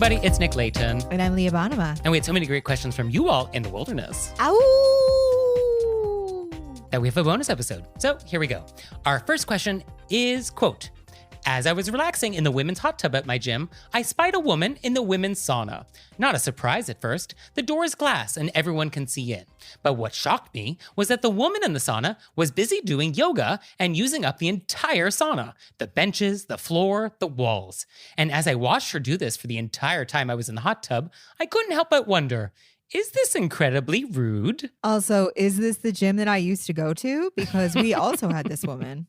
everybody. It's Nick Leighton. And I'm Leah Bonnema. And we had so many great questions from you all in the wilderness. Ow! That we have a bonus episode. So here we go. Our first question is, quote, as I was relaxing in the women's hot tub at my gym, I spied a woman in the women's sauna. Not a surprise at first. The door is glass and everyone can see in. But what shocked me was that the woman in the sauna was busy doing yoga and using up the entire sauna. The benches, the floor, the walls. And as I watched her do this for the entire time I was in the hot tub, I couldn't help but wonder, is this incredibly rude? Also, is this the gym that I used to go to? Because we also had this woman.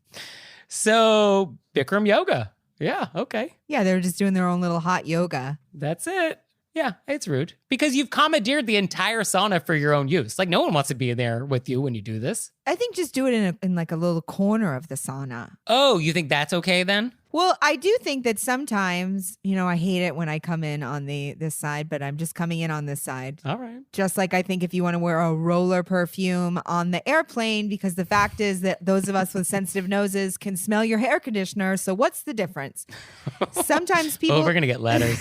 So, Bikram yoga. Yeah, okay. Yeah, they were just doing their own little hot yoga. That's it. Yeah, it's rude. Because you've commandeered the entire sauna for your own use. Like, no one wants to be there with you when you do this. I think just do it in like a little corner of the sauna. Oh, you think that's okay then? Well, I do think that sometimes, I hate it when I come in on this side, but I'm just coming in on this side. All right. Just like I think if you want to wear a roller perfume on the airplane, because the fact is that those of us with sensitive noses can smell your hair conditioner. So what's the difference? Sometimes people... Oh, we're going to get letters.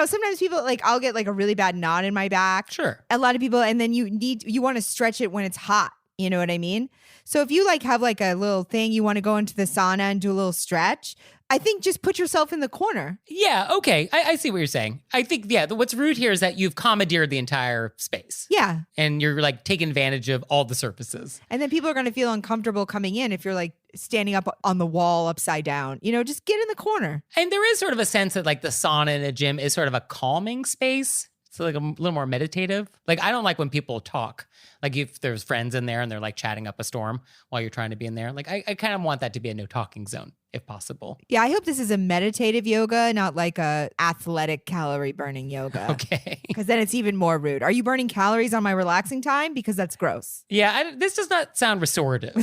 Sometimes people I'll get like a really bad knot in my back. Sure. A lot of people, and then you want to stretch it when it's hot. You know what I mean? So if you have like a little thing, you want to go into the sauna and do a little stretch, I think just put yourself in the corner. Yeah, okay. I see what you're saying. I think, what's rude here is that you've commandeered the entire space. Yeah. And you're taking advantage of all the surfaces. And then people are going to feel uncomfortable coming in if you're standing up on the wall upside down. Just get in the corner. And there is sort of a sense that the sauna in a gym is sort of a calming space. So a little more meditative. I don't like when people talk. If there's friends in there and they're chatting up a storm while you're trying to be in there. I kind of want that to be a no talking zone if possible. Yeah, I hope this is a meditative yoga, not like a athletic calorie burning yoga. Okay. Because then it's even more rude. Are you burning calories on my relaxing time? Because that's gross. Yeah, this does not sound restorative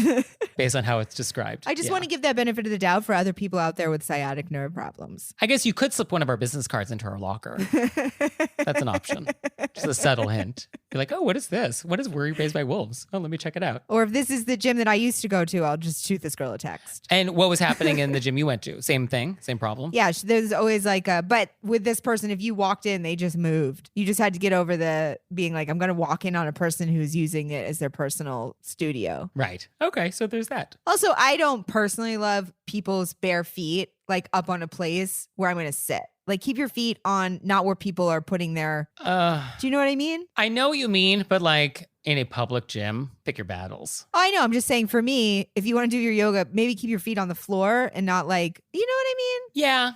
based on how it's described. I just want to give that benefit of the doubt for other people out there with sciatic nerve problems. I guess you could slip one of our business cards into our locker. That's an option. Just a subtle hint. You're like, oh, what is this? What is Worry Raised by Wolves? Oh, let me check it out. Or if this is the gym that I used to go to, I'll just shoot this girl a text. And what was happening in the gym you went to? Same thing? Same problem? Yeah, there's always but with this person, if you walked in, they just moved. You just had to get over the being I'm going to walk in on a person who's using it as their personal studio. Right. Okay, so there's that. Also, I don't personally love people's bare feet up on a place where I'm going to sit. Keep your feet on not where people are putting their... do you know what I mean? I know what you mean, but in a public gym, pick your battles. Oh, I know. I'm just saying for me, if you want to do your yoga, maybe keep your feet on the floor and not you know what I mean? Yeah.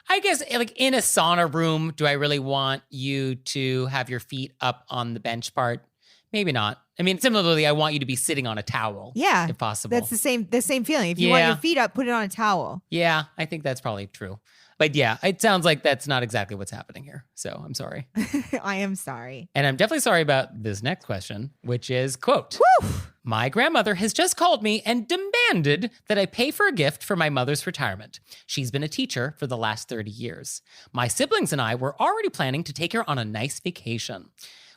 I guess in a sauna room, do I really want you to have your feet up on the bench part? Maybe not. I mean, similarly, I want you to be sitting on a towel. Yeah. If possible. That's the same feeling. If you want your feet up, put it on a towel. Yeah, I think that's probably true. But yeah, it sounds like that's not exactly what's happening here. So I'm sorry. I am sorry. And I'm definitely sorry about this next question, which is, quote, woo! My grandmother has just called me and demanded that I pay for a gift for my mother's retirement. She's been a teacher for the last 30 years. My siblings and I were already planning to take her on a nice vacation.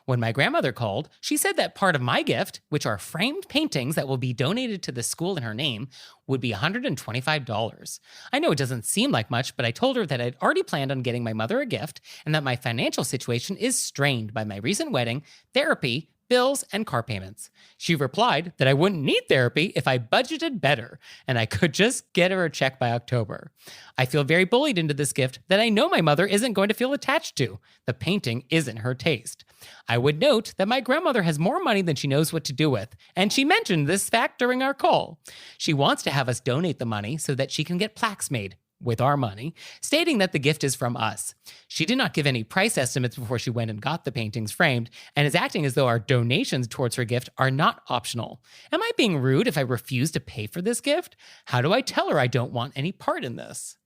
When my grandmother called, she said that part of my gift, which are framed paintings that will be donated to the school in her name, would be $125. I know it doesn't seem like much, but I told her that I'd already planned on getting my mother a gift and that my financial situation is strained by my recent wedding, therapy, bills, and car payments. She replied that I wouldn't need therapy if I budgeted better and I could just get her a check by October. I feel very bullied into this gift that I know my mother isn't going to feel attached to. The painting isn't her taste. I would note that my grandmother has more money than she knows what to do with, and she mentioned this fact during our call. She wants to have us donate the money so that she can get plaques made with our money, stating that the gift is from us. She did not give any price estimates before she went and got the paintings framed, and is acting as though our donations towards her gift are not optional. Am I being rude if I refuse to pay for this gift? How do I tell her I don't want any part in this?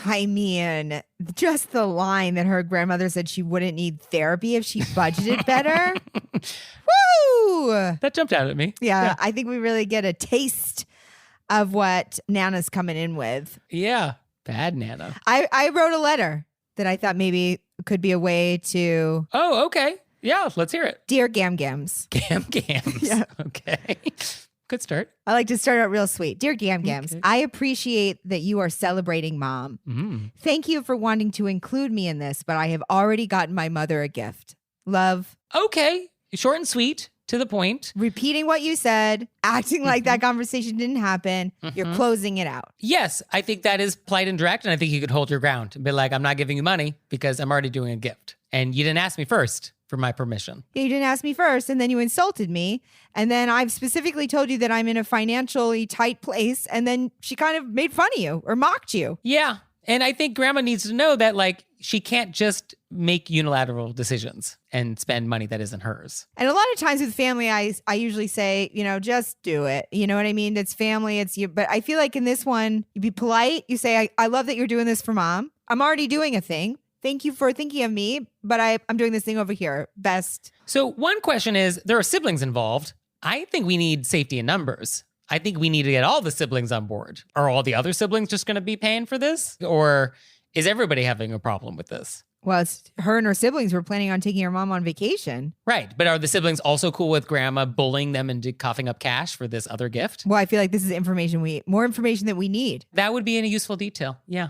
I mean, just the line that her grandmother said she wouldn't need therapy if she budgeted better. Woo! That jumped out at me. Yeah, I think we really get a taste of what Nana's coming in with. Yeah, bad Nana. I wrote a letter that I thought maybe could be a way to... Oh, okay. Yeah, let's hear it. Dear Gam Gams. Gam Gams. Yeah. Okay. Good start. I like to start out real sweet. Dear Gam Gams, Okay. I appreciate that you are celebrating Mom. Thank you for wanting to include me in this, but I have already gotten my mother a gift. Love. Okay. Short and sweet, to the point. Repeating what you said, acting like that conversation didn't happen. You're closing it out. Yes, I think that is polite and direct, and I think you could hold your ground and be like, I'm not giving you money because I'm already doing a gift. And you didn't ask me first for my permission. You didn't ask me first, and then you insulted me. And then I've specifically told you that I'm in a financially tight place, and then she kind of made fun of you or mocked you. Yeah. And I think grandma needs to know that, like, she can't just make unilateral decisions and spend money that isn't hers. And a lot of times with family, I usually say, just do it. You know what I mean? It's family, it's you. But I feel like in this one, you be polite. You say, I love that you're doing this for Mom. I'm already doing a thing. Thank you for thinking of me, but I'm doing this thing over here. Best. So one question is, there are siblings involved. I think we need safety in numbers. I think we need to get all the siblings on board. Are all the other siblings just going to be paying for this? Or is everybody having a problem with this? Well, it's her and her siblings were planning on taking her mom on vacation. Right. But are the siblings also cool with grandma bullying them into coughing up cash for this other gift? Well, I feel like this is more information that we need. That would be a useful detail. Yeah.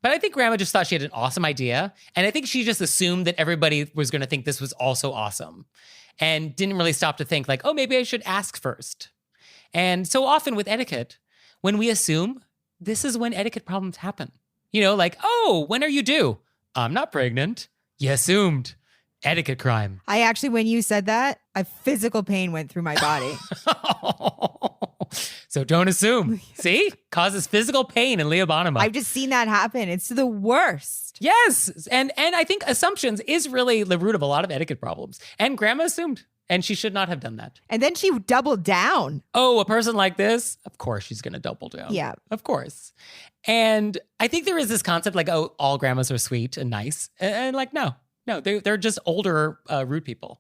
But I think grandma just thought she had an awesome idea. And I think she just assumed that everybody was going to think this was also awesome and didn't really stop to think like, oh, maybe I should ask first. And so often with etiquette, when we assume, this is when etiquette problems happen. Like, oh, when are you due? I'm not pregnant. You assumed. Etiquette crime. I actually, when you said that, a physical pain went through my body. So don't assume. See? Causes physical pain in Leah Bonnema. I've just seen that happen. It's the worst. Yes. And I think assumptions is really the root of a lot of etiquette problems. And grandma assumed. And she should not have done that. And then she doubled down. Oh, a person like this? Of course she's going to double down. Yeah. Of course. And I think there is this concept like, oh, all grandmas are sweet and nice. And like, no, they're just older rude people.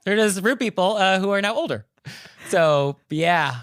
They're just rude people who are now older. So, yeah.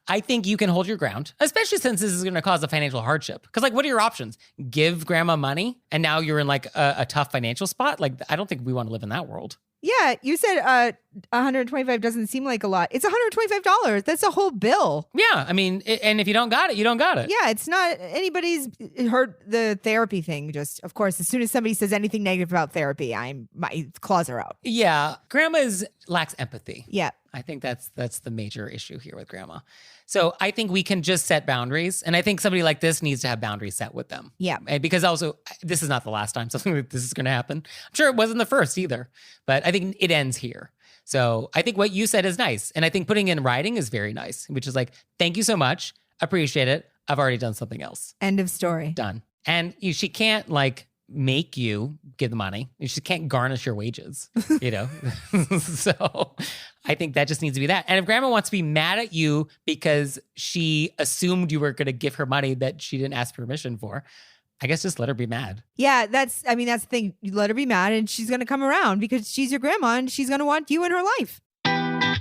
I think you can hold your ground, especially since this is going to cause a financial hardship. Because, like, what are your options? Give grandma money, and now you're in, like, a tough financial spot? Like, I don't think we want to live in that world. Yeah, you said $125 doesn't seem like a lot. It's $125. That's a whole bill. Yeah, I mean, and if you don't got it, you don't got it. Yeah, it's not anybody's heard the therapy thing. Just, of course, as soon as somebody says anything negative about therapy, my claws are out. Yeah, grandma lacks empathy. Yeah. I think that's the major issue here with grandma. So I think we can just set boundaries. And I think somebody like this needs to have boundaries set with them. Yeah. And because also, this is not the last time something like this is going to happen. I'm sure it wasn't the first either, but I think it ends here. So I think what you said is nice. And I think putting in writing is very nice, which is like, thank you so much. Appreciate it. I've already done something else. End of story. Done. And she can't like make you give the money. She can't garnish your wages, So I think that just needs to be that. And if grandma wants to be mad at you because she assumed you were going to give her money that she didn't ask permission for, I guess just let her be mad. Yeah, that's the thing. You let her be mad and she's going to come around because she's your grandma and she's going to want you in her life. And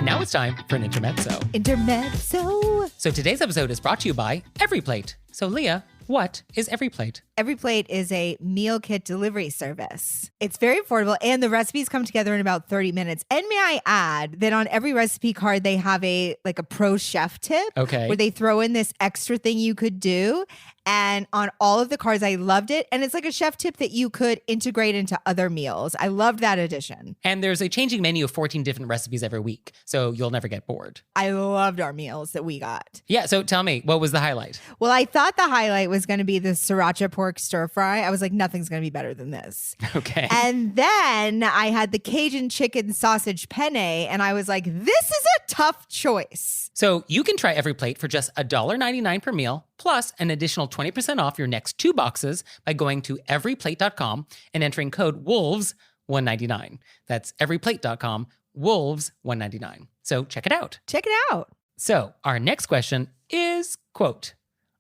now it's time for an intermezzo. Intermezzo. So today's episode is brought to you by EveryPlate. So Leah, what is EveryPlate? EveryPlate is a meal kit delivery service. It's very affordable and the recipes come together in about 30 minutes. And may I add that on every recipe card, they have a pro chef tip. Okay. Where they throw in this extra thing you could do. And on all of the cards, I loved it. And it's like a chef tip that you could integrate into other meals. I loved that addition. And there's a changing menu of 14 different recipes every week. So you'll never get bored. I loved our meals that we got. Yeah. So tell me, what was the highlight? Well, I thought the highlight was going to be the sriracha pork stir fry. I was like, nothing's going to be better than this. Okay. And then I had the Cajun chicken sausage penne. And I was like, this is a tough choice. So you can try EveryPlate for just $1.99 per meal, plus an additional 20% off your next 2 boxes by going to everyplate.com and entering code WOLVES199. That's everyplate.com, WOLVES199. So check it out. Check it out. So our next question is, quote,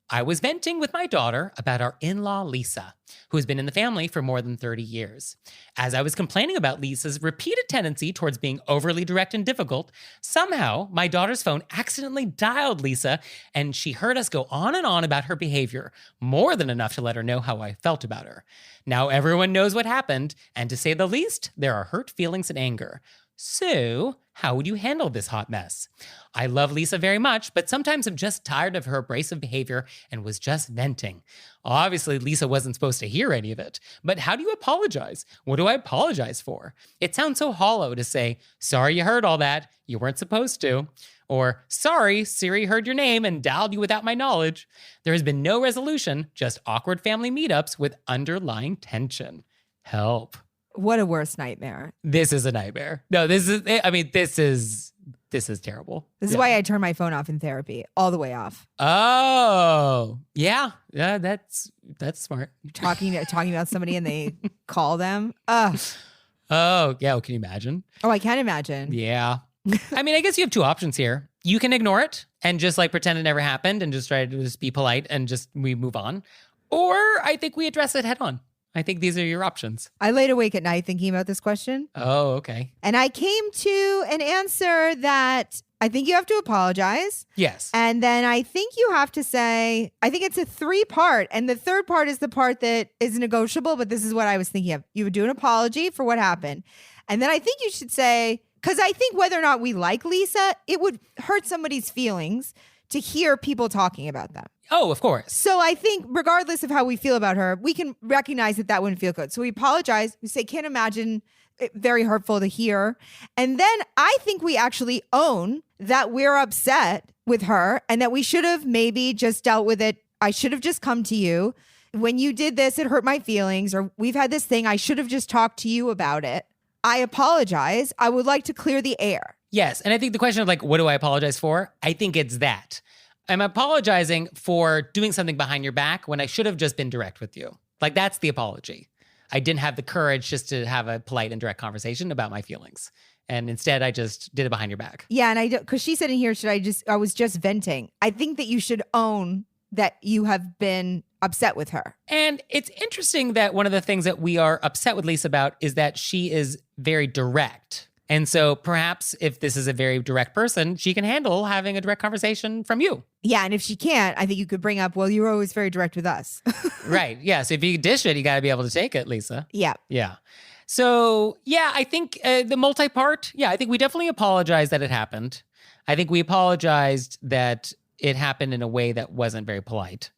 I was venting with my daughter about our in-law, Lisa, who has been in the family for more than 30 years. As I was complaining about Lisa's repeated tendency towards being overly direct and difficult, somehow my daughter's phone accidentally dialed Lisa, and she heard us go on and on about her behavior, more than enough to let her know how I felt about her. Now everyone knows what happened, and to say the least, there are hurt feelings and anger. So, how would you handle this hot mess? I love Lisa very much, but sometimes I'm just tired of her abrasive behavior and was just venting. Obviously, Lisa wasn't supposed to hear any of it, but how do you apologize? What do I apologize for? It sounds so hollow to say, sorry you heard all that, you weren't supposed to. Or, sorry, Siri heard your name and dialed you without my knowledge. There has been no resolution, just awkward family meetups with underlying tension. Help. What a worst nightmare. This is a nightmare. No, this is terrible. This is why I turn my phone off in therapy, all the way off. Oh, yeah. Yeah, that's smart. Talking about somebody and they call them. Ugh. Oh, yeah. Well, can you imagine? Oh, I can imagine. Yeah. I mean, I guess you have two options here. You can ignore it and just like pretend it never happened and just try to just be polite and just we move on. Or I think we address it head on. I think these are your options. I laid awake at night thinking about this question. Oh, okay. And I came to an answer that I think you have to apologize. Yes. And then I think you have to say, I think it's a 3-part. And the third part is the part that is negotiable, but this is what I was thinking of. You would do an apology for what happened. And then I think you should say, because I think whether or not we like Lisa, it would hurt somebody's feelings to hear people talking about them. Oh, of course. So I think regardless of how we feel about her, we can recognize that wouldn't feel good. So we apologize. We say, can't imagine, it, very hurtful to hear. And then I think we actually own that we're upset with her and that we should have maybe just dealt with it. I should have just come to you. When you did this, it hurt my feelings, or we've had this thing. I should have just talked to you about it. I apologize. I would like to clear the air. Yes. And I think the question of like, what do I apologize for? I think it's that. I'm apologizing for doing something behind your back when I should have just been direct with you. Like, that's the apology. I didn't have the courage just to have a polite and direct conversation about my feelings. And instead, I just did it behind your back. Yeah. And I don't, because she said in here, I was just venting. I think that you should own that you have been upset with her. And it's interesting that one of the things that we are upset with Lisa about is that she is very direct. And so perhaps if this is a very direct person, she can handle having a direct conversation from you. Yeah. And if she can't, I think you could bring up, well, you were always very direct with us. Right. Yeah. So if you dish it, you got to be able to take it, Lisa. Yeah. Yeah. So, yeah, I think the multi-part, I think we definitely apologize that it happened. I think we apologized that it happened in a way that wasn't very polite.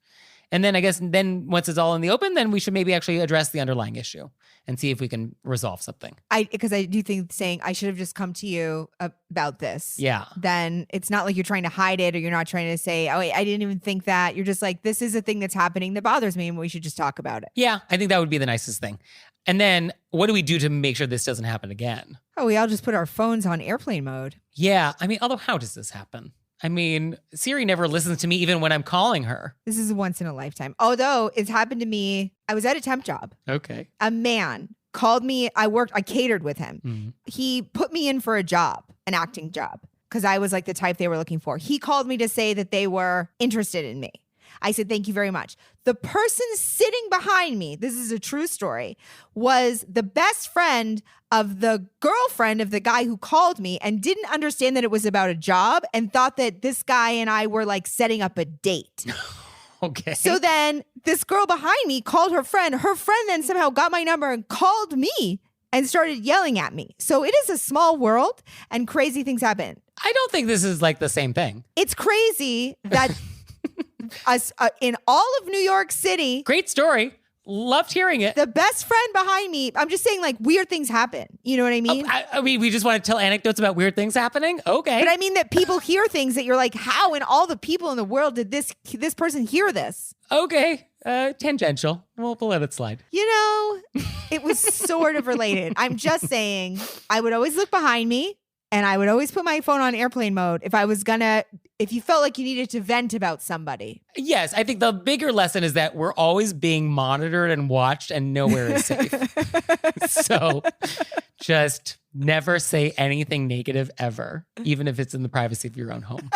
And then I guess once it's all in the open, then we should maybe actually address the underlying issue and see if we can resolve something. Because I do think saying, I should have just come to you about this. Yeah. Then it's not like you're trying to hide it, or you're not trying to say, oh, wait, I didn't even think that. You're just like, this is a thing that's happening that bothers me and we should just talk about it. Yeah, I think that would be the nicest thing. And then what do we do to make sure this doesn't happen again? Oh, we all just put our phones on airplane mode. Yeah. I mean, although how does this happen? I mean, Siri never listens to me even when I'm calling her. This is a once in a lifetime. Although it's happened to me. I was at a temp job. Okay. A man called me. I catered with him. Mm-hmm. He put me in for a job, an acting job, because I was like the type they were looking for. He called me to say that they were interested in me. I said, thank you very much. The person sitting behind me, this is a true story, was the best friend of the girlfriend of the guy who called me and didn't understand that it was about a job and thought that this guy and I were like setting up a date. Okay. So then this girl behind me called her friend. Her friend then somehow got my number and called me and started yelling at me. So it is a small world and crazy things happen. I don't think this is like the same thing. It's crazy that us in all of New York City. Great story. Loved hearing it. The best friend behind me. I'm just saying, like, weird things happen. You know what I mean? I mean, we just want to tell anecdotes about weird things happening? Okay. But I mean that people hear things that you're like, how in all the people in the world did this person hear this? Okay. Tangential. We'll let it slide. You know, it was sort of related. I'm just saying, I would always look behind me and I would always put my phone on airplane mode if you felt like you needed to vent about somebody. Yes, I think the bigger lesson is that we're always being monitored and watched and nowhere is safe. So just never say anything negative ever, even if it's in the privacy of your own home.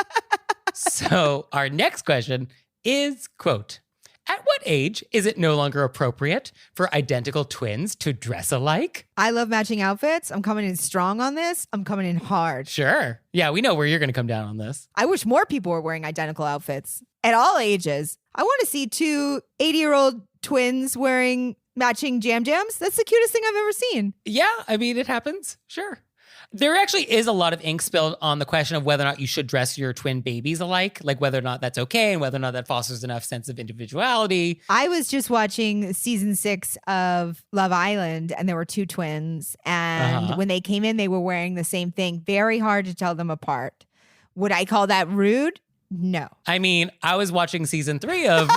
So our next question is, quote, at what age is it no longer appropriate for identical twins to dress alike? I love matching outfits. I'm coming in strong on this. I'm coming in hard. Sure. Yeah, we know where you're going to come down on this. I wish more people were wearing identical outfits at all ages. I want to see 2 80-year-old twins wearing matching jam jams. That's the cutest thing I've ever seen. Yeah, I mean, it happens. Sure. There actually is a lot of ink spilled on the question of whether or not you should dress your twin babies alike, like whether or not that's okay and whether or not that fosters enough sense of individuality. I was just watching season 6 of Love Island, and there were 2 twins. And when they came in, they were wearing the same thing. Very hard to tell them apart. Would I call that rude? No. I mean, I was watching season 3 of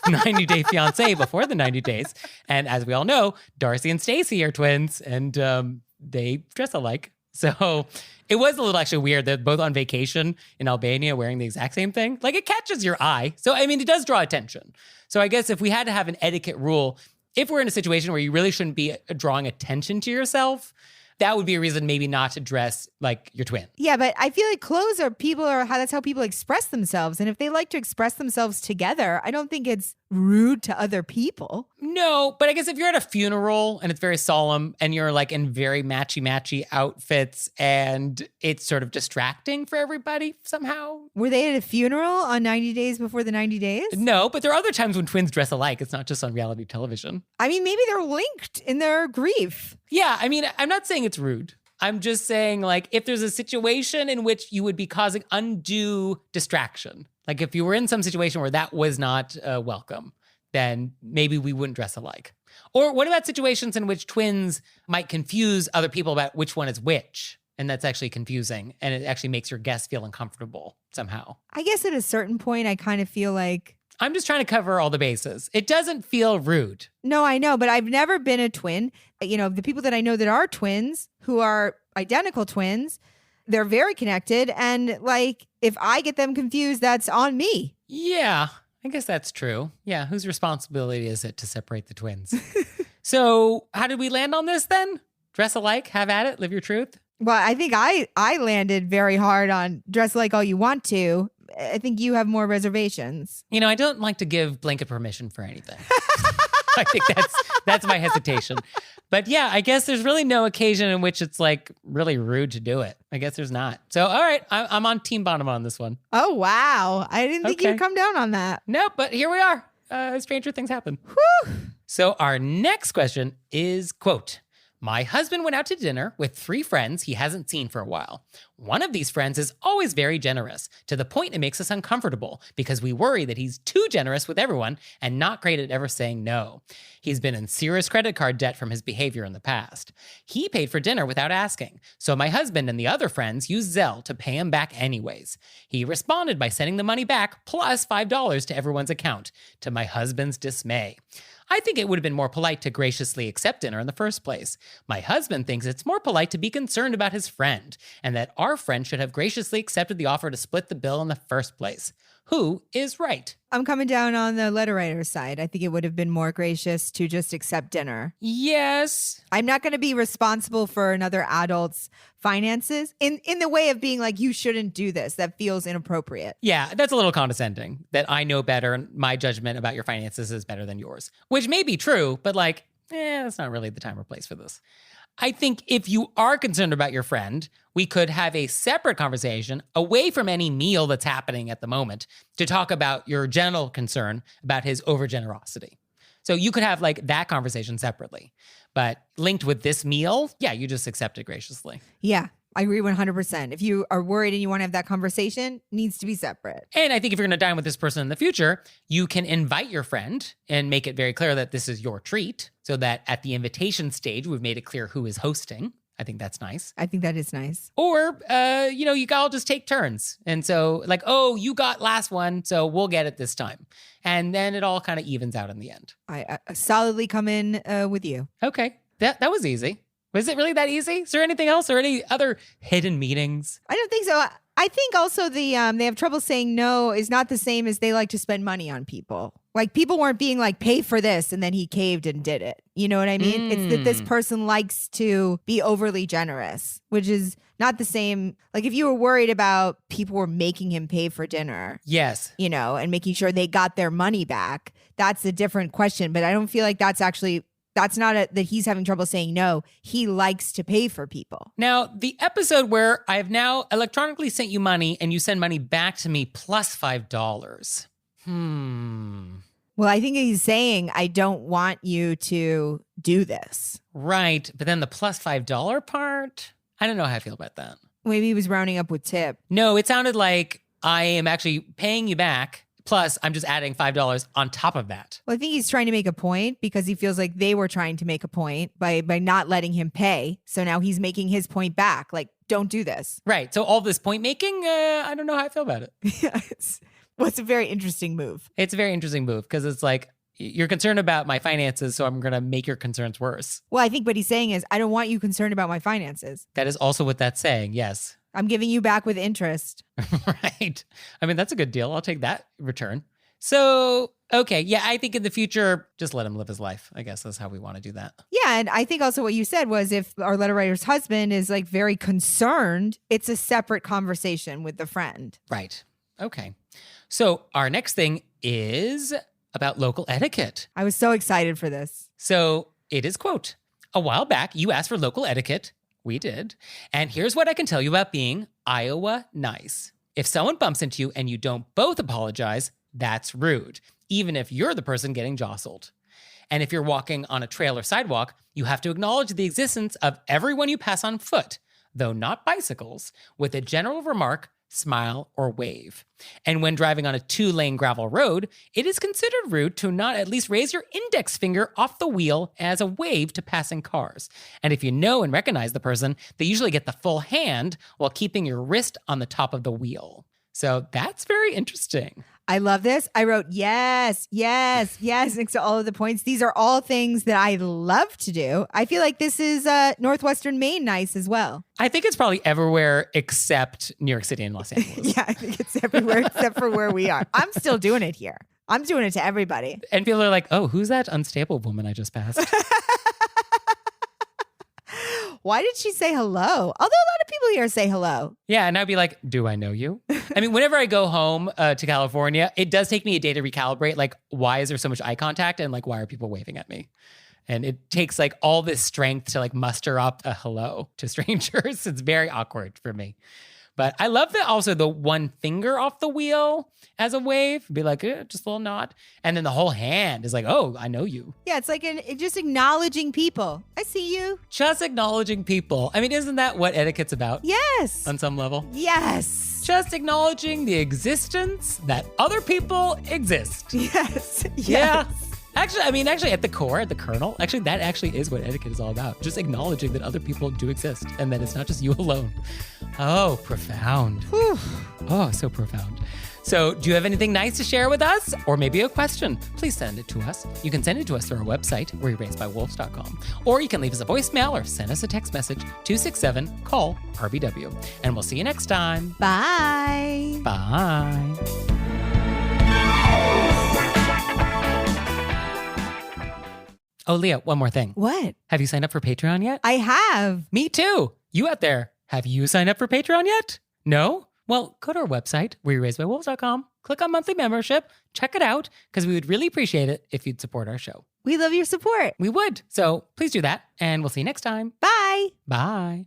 90 Day Fiancé before the 90 days. And as we all know, Darcy and Stacey are twins, and they dress alike. So it was a little actually weird. They're both on vacation in Albania wearing the exact same thing. Like, it catches your eye. So, I mean, it does draw attention. So I guess if we had to have an etiquette rule, if we're in a situation where you really shouldn't be drawing attention to yourself, that would be a reason maybe not to dress like your twin. Yeah, but I feel like clothes that's how people express themselves. And if they like to express themselves together, I don't think it's rude to other people. No, but I guess if you're at a funeral and it's very solemn and you're like in very matchy outfits and it's sort of distracting for everybody somehow. Were they at a funeral on 90 Days Before the 90 Days? No, but there are other times when twins dress alike. It's not just on reality television. I mean, maybe they're linked in their grief. Yeah, I mean, I'm not saying it's rude. I'm just saying, like, if there's a situation in which you would be causing undue distraction, like if you were in some situation where that was not welcome, then maybe we wouldn't dress alike. Or what about situations in which twins might confuse other people about which one is which? And that's actually confusing, and it actually makes your guests feel uncomfortable somehow. I guess at a certain point, I kind of feel like... I'm just trying to cover all the bases. It doesn't feel rude. No, I know, but I've never been a twin. You know, the people that I know that are twins, who are identical twins, they're very connected. And like, if I get them confused, that's on me. Yeah, I guess that's true. Yeah, whose responsibility is it to separate the twins? So how did we land on this then? Dress alike, have at it, live your truth? Well, I think I landed very hard on dress like all you want to. I think you have more reservations. You know, I don't like to give blanket permission for anything. I think that's my hesitation. But yeah, I guess there's really no occasion in which it's like really rude to do it. I guess there's not. So, all right, I'm on Team Bonnema on this one. Oh, wow. I didn't think you'd come down on that. Nope, but here we are. Stranger things happen. Whew. So our next question is, quote, "My husband went out to dinner with 3 friends he hasn't seen for a while. One of these friends is always very generous, to the point it makes us uncomfortable because we worry that he's too generous with everyone and not great at ever saying no. He's been in serious credit card debt from his behavior in the past. He paid for dinner without asking, so my husband and the other friends used Zelle to pay him back anyways. He responded by sending the money back plus $5 to everyone's account, to my husband's dismay. I think it would have been more polite to graciously accept dinner in the first place. My husband thinks it's more polite to be concerned about his friend, and that our friend should have graciously accepted the offer to split the bill in the first place. Who is right?" I'm coming down on the letter writer's side. I think it would have been more gracious to just accept dinner. Yes. I'm not going to be responsible for another adult's finances in the way of being like, you shouldn't do this. That feels inappropriate. Yeah, that's a little condescending, that I know better and my judgment about your finances is better than yours, which may be true, but like, that's not really the time or place for this. I think if you are concerned about your friend, we could have a separate conversation away from any meal that's happening at the moment to talk about your general concern about his overgenerosity. So you could have like that conversation separately, but linked with this meal, yeah, you just accept it graciously. Yeah, I agree 100%. If you are worried and you want to have that conversation, it needs to be separate. And I think if you're going to dine with this person in the future, you can invite your friend and make it very clear that this is your treat, so that at the invitation stage, we've made it clear who is hosting. I think that's nice. I think that is nice. Or, you all just take turns. And so like, oh, you got last one, so we'll get it this time. And then it all kind of evens out in the end. I solidly come in with you. Okay, that was easy. Was it really that easy? Is there anything else or any other hidden meanings? I don't think so. I think also they have trouble saying no is not the same as they like to spend money on people. Like, people weren't being like, pay for this, and then he caved and did it. You know what I mean? It's that this person likes to be overly generous, which is not the same. Like, if you were worried about people were making him pay for dinner. Yes. And making sure they got their money back, that's a different question. But I don't feel like that's not that he's having trouble saying no. He likes to pay for people. Now, the episode where I have now electronically sent you money and you send money back to me plus $5. Well, I think he's saying, I don't want you to do this. Right. But then the plus $5 part, I don't know how I feel about that. Maybe he was rounding up with tip. No, it sounded like I am actually paying you back. Plus, I'm just adding $5 on top of that. Well, I think he's trying to make a point because he feels like they were trying to make a point by not letting him pay. So now he's making his point back. Like, don't do this. Right. So all this point making, I don't know how I feel about it. Yes. Well, it's a very interesting move. It's a very interesting move because it's like, you're concerned about my finances, so I'm going to make your concerns worse. Well, I think what he's saying is, I don't want you concerned about my finances. That is also what that's saying, yes. I'm giving you back with interest. Right. I mean, that's a good deal. I'll take that return. So, okay. Yeah, I think in the future, just let him live his life. I guess that's how we want to do that. Yeah. And I think also what you said was if our letter writer's husband is like very concerned, it's a separate conversation with the friend. Right. Okay. So our next thing is about local etiquette. I was so excited for this. So it is, quote, a while back, you asked for local etiquette. We did. And here's what I can tell you about being Iowa nice. If someone bumps into you and you don't both apologize, that's rude, even if you're the person getting jostled. And if you're walking on a trail or sidewalk, you have to acknowledge the existence of everyone you pass on foot, though not bicycles, with a general remark, smile, or wave. And when driving on a 2-lane gravel road, it is considered rude to not at least raise your index finger off the wheel as a wave to passing cars. And if you know and recognize the person, they usually get the full hand while keeping your wrist on the top of the wheel. So that's very interesting. I love this. I wrote yes, yes, yes next to all of the points. These are all things that I love to do. I feel like this is Northwestern Maine nice as well. I think it's probably everywhere except New York City and Los Angeles. Yeah, I think it's everywhere except for where we are. I'm still doing it here. I'm doing it to everybody. And people are like, oh, who's that unstable woman I just passed? Why did she say hello? Although a lot of people here say hello. Yeah, and I'd be like, do I know you? I mean, whenever I go home to California, it does take me a day to recalibrate. Like, why is there so much eye contact? And like, why are people waving at me? And it takes like all this strength to like muster up a hello to strangers. It's very awkward for me. But I love that also the one finger off the wheel as a wave. Be like, just a little nod. And then the whole hand is like, oh, I know you. Yeah, it's like just acknowledging people. I see you. Just acknowledging people. I mean, isn't that what etiquette's about? Yes. On some level? Yes. Just acknowledging the existence that other people exist. Yes. Yes. Yeah. Actually, at the core, at the kernel, that actually is what etiquette is all about. Just acknowledging that other people do exist and that it's not just you alone. Oh, profound. Whew. Oh, so profound. So do you have anything nice to share with us? Or maybe a question? Please send it to us. You can send it to us through our website, wereraisedbywolves.com. Or you can leave us a voicemail or send us a text message, 267-CALL-RBW. And we'll see you next time. Bye. Bye. Oh, Leah, one more thing. What? Have you signed up for Patreon yet? I have. Me too. You out there, have you signed up for Patreon yet? No? Well, go to our website, wereraisedbywolves.com, click on monthly membership, check it out, because we would really appreciate it if you'd support our show. We love your support. We would. So please do that, and we'll see you next time. Bye. Bye.